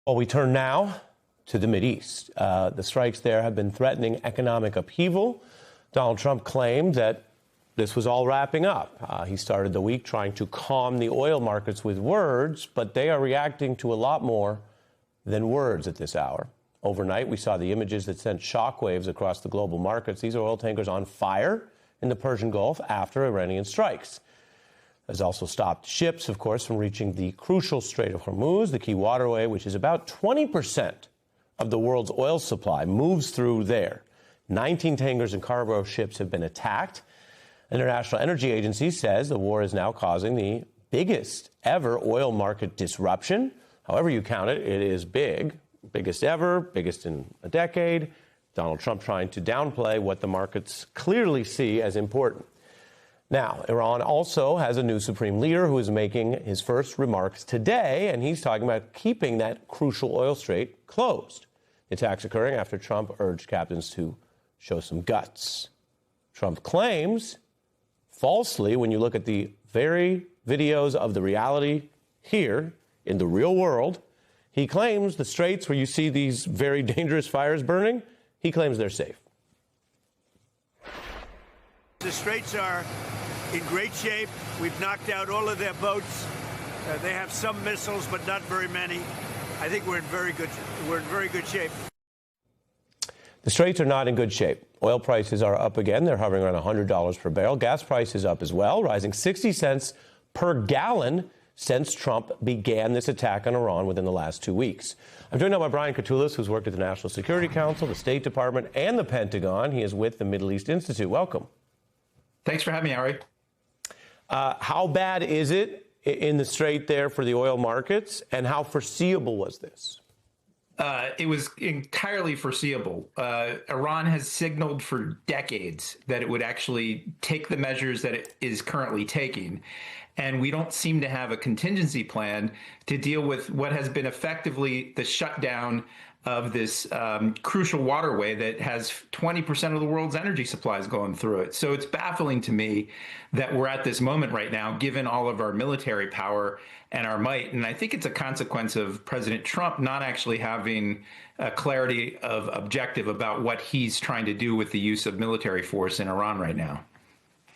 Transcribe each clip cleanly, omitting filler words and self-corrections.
Well, we turn now to the Mideast. The strikes there have been threatening economic upheaval. Donald Trump claimed that this was all wrapping up. He started the week trying to calm the oil markets with words, but they are reacting to a lot more than words at this hour. Overnight, we saw the images that sent shockwaves across the global markets. These are oil tankers on fire in the Persian Gulf after Iranian strikes. Has also stopped ships, of course, from reaching the crucial Strait of Hormuz, the key waterway, which is about 20% of the world's oil supply, moves through there. 19 tankers and cargo ships have been attacked. International Energy Agency says the war is now causing the biggest ever oil market disruption. However you count it, it is big. Biggest ever, biggest in a decade. Donald Trump trying to downplay what the markets clearly see as important. Now, Iran also has a new supreme leader who is making his first remarks today, and he's talking about keeping that crucial oil strait closed. The attacks occurring after Trump urged captains to show some guts. Trump claims, falsely, when you look at the very videos of the reality here in the real world, he claims the straits where you see these very dangerous fires burning, he claims they're safe. The straits are in great shape. We've knocked out all of their boats. They have some missiles, but not very many. I think we're in very good shape. The straits are not in good shape. Oil prices are up again. They're hovering around $100 per barrel. Gas prices up as well, rising 60 cents per gallon since Trump began this attack on Iran within the last 2 weeks. I'm joined now by Brian Katulis, who's worked at the National Security Council, the State Department, and the Pentagon. He is with the Middle East Institute. Welcome. Thanks for having me, Ari. How bad is it in the strait there for the oil markets, and how foreseeable was this? It was entirely foreseeable. Iran has signaled for decades that it would actually take the measures that it is currently taking. And we don't seem to have a contingency plan to deal with what has been effectively the shutdown of this crucial waterway that has 20% of the world's energy supplies going through it. So it's baffling to me that we're at this moment right now, given all of our military power and our might. And I think it's a consequence of President Trump not actually having a clarity of objective about what he's trying to do with the use of military force in Iran right now.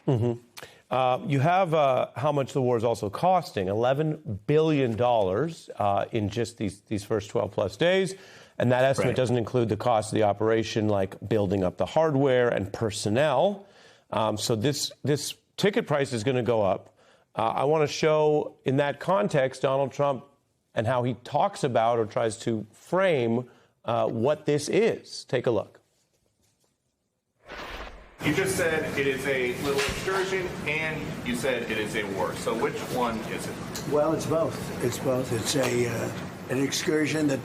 Mm-hmm. You have how much the war is also costing, $11 billion in just these first 12 plus days. And that estimate doesn't include the cost of the operation, like building up the hardware and personnel. So this ticket price is going to go up. I want to show in that context Donald Trump and how he talks about or tries to frame what this is. Take a look. You just said it is a little excursion, and you said it is a war. So which one is it? Well, it's both. It's both. It's an excursion that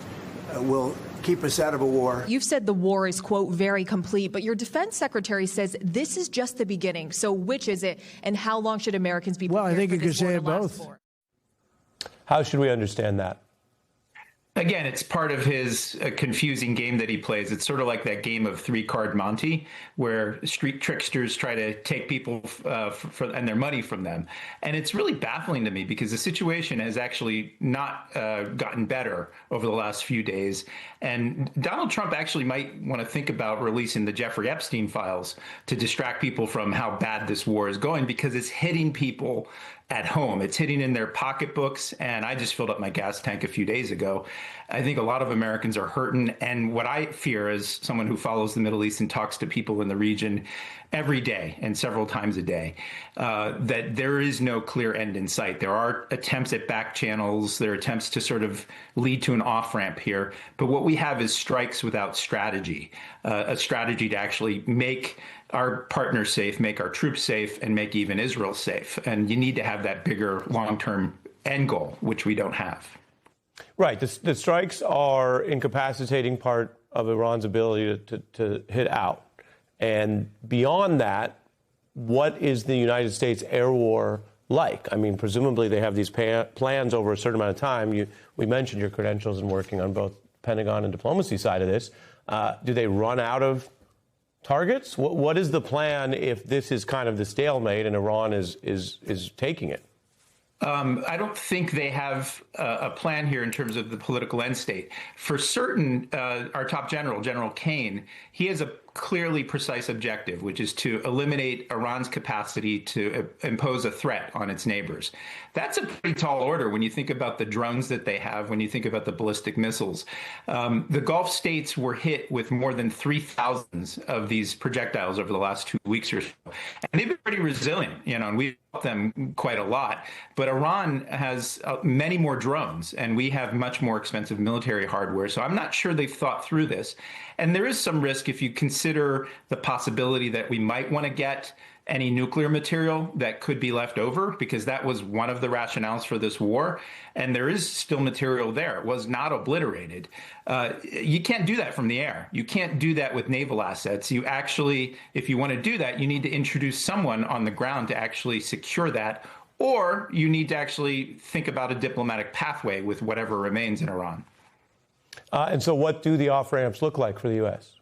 will keep us out of a war. You've said the war is, quote, very complete, but your defense secretary says this is just the beginning. So which is it, and how long should Americans be prepared I think you could say it both. For? How should we understand that? Again, it's part of his confusing game that he plays. It's sort of like that game of three-card Monte, where street tricksters try to take people and their money from them. And it's really baffling to me because the situation has actually not gotten better over the last few days. And Donald Trump actually might want to think about releasing the Jeffrey Epstein files to distract people from how bad this war is going, because it's hitting people at home. It's hitting in their pocketbooks. And I just filled up my gas tank a few days ago. I think a lot of Americans are hurting. And what I fear, as someone who follows the Middle East and talks to people in the region every day and several times a day, that there is no clear end in sight. There are attempts at back channels. There are attempts to sort of lead to an off-ramp here. But what we have is strikes without strategy, a strategy to actually make our partners safe, make our troops safe, and make even Israel safe. And you need to have that bigger long-term end goal, which we don't have. Right. The strikes are incapacitating part of Iran's ability to hit out. And beyond that, what is the United States air war like? I mean, presumably they have these plans over a certain amount of time. We mentioned your credentials in working on both Pentagon and diplomacy side of this. Do they run out of targets? What is the plan if this is kind of the stalemate and Iran is taking it? I don't think they have a plan here in terms of the political end state. For certain, our top general, General Kane, he has a clearly precise objective, which is to eliminate Iran's capacity to impose a threat on its neighbors. That's a pretty tall order when you think about the drones that they have, when you think about the ballistic missiles. The Gulf states were hit with more than 3,000 of these projectiles over the last 2 weeks or so. And they've been pretty resilient, and we've helped them quite a lot. But Iran has many more drones, and we have much more expensive military hardware. So I'm not sure they've thought through this. And there is some risk if you consider the possibility that we might want to get any nuclear material that could be left over, because that was one of the rationales for this war. And there is still material there. It was not obliterated. You can't do that from the air. You can't do that with naval assets. You actually, if you want to do that, you need to introduce someone on the ground to actually secure that, or you need to actually think about a diplomatic pathway with whatever remains in Iran. And so what do the off-ramps look like for the U.S.?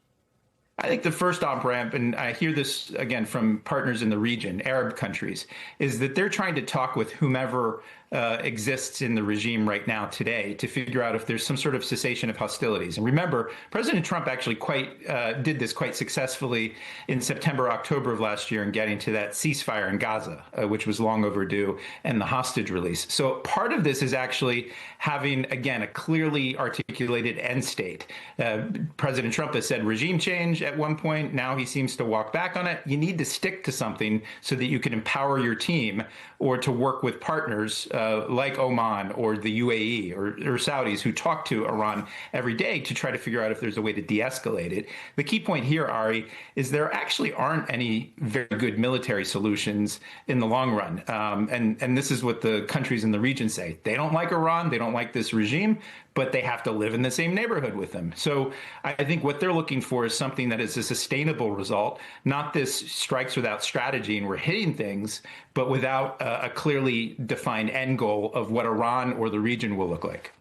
I think the first off-ramp, and I hear this again from partners in the region, Arab countries, is that they're trying to talk with whomever exists in the regime right now today to figure out if there's some sort of cessation of hostilities. And remember, President Trump actually did this quite successfully in September, October of last year in getting to that ceasefire in Gaza, which was long overdue, and the hostage release. So part of this is actually having, again, a clearly articulated end state. President Trump has said regime change at one point. Now he seems to walk back on it. You need to stick to something so that you can empower your team or to work with partners like Oman or the UAE or Saudis who talk to Iran every day to try to figure out if there's a way to de-escalate it. The key point here, Ari, is there actually aren't any very good military solutions in the long run. And this is what the countries in the region say. They don't like Iran. They don't like this regime, but they have to live in the same neighborhood with them. So I think what they're looking for is something that is a sustainable result, not this strikes without strategy and we're hitting things, but without a clearly defined end goal of what Iran or the region will look like.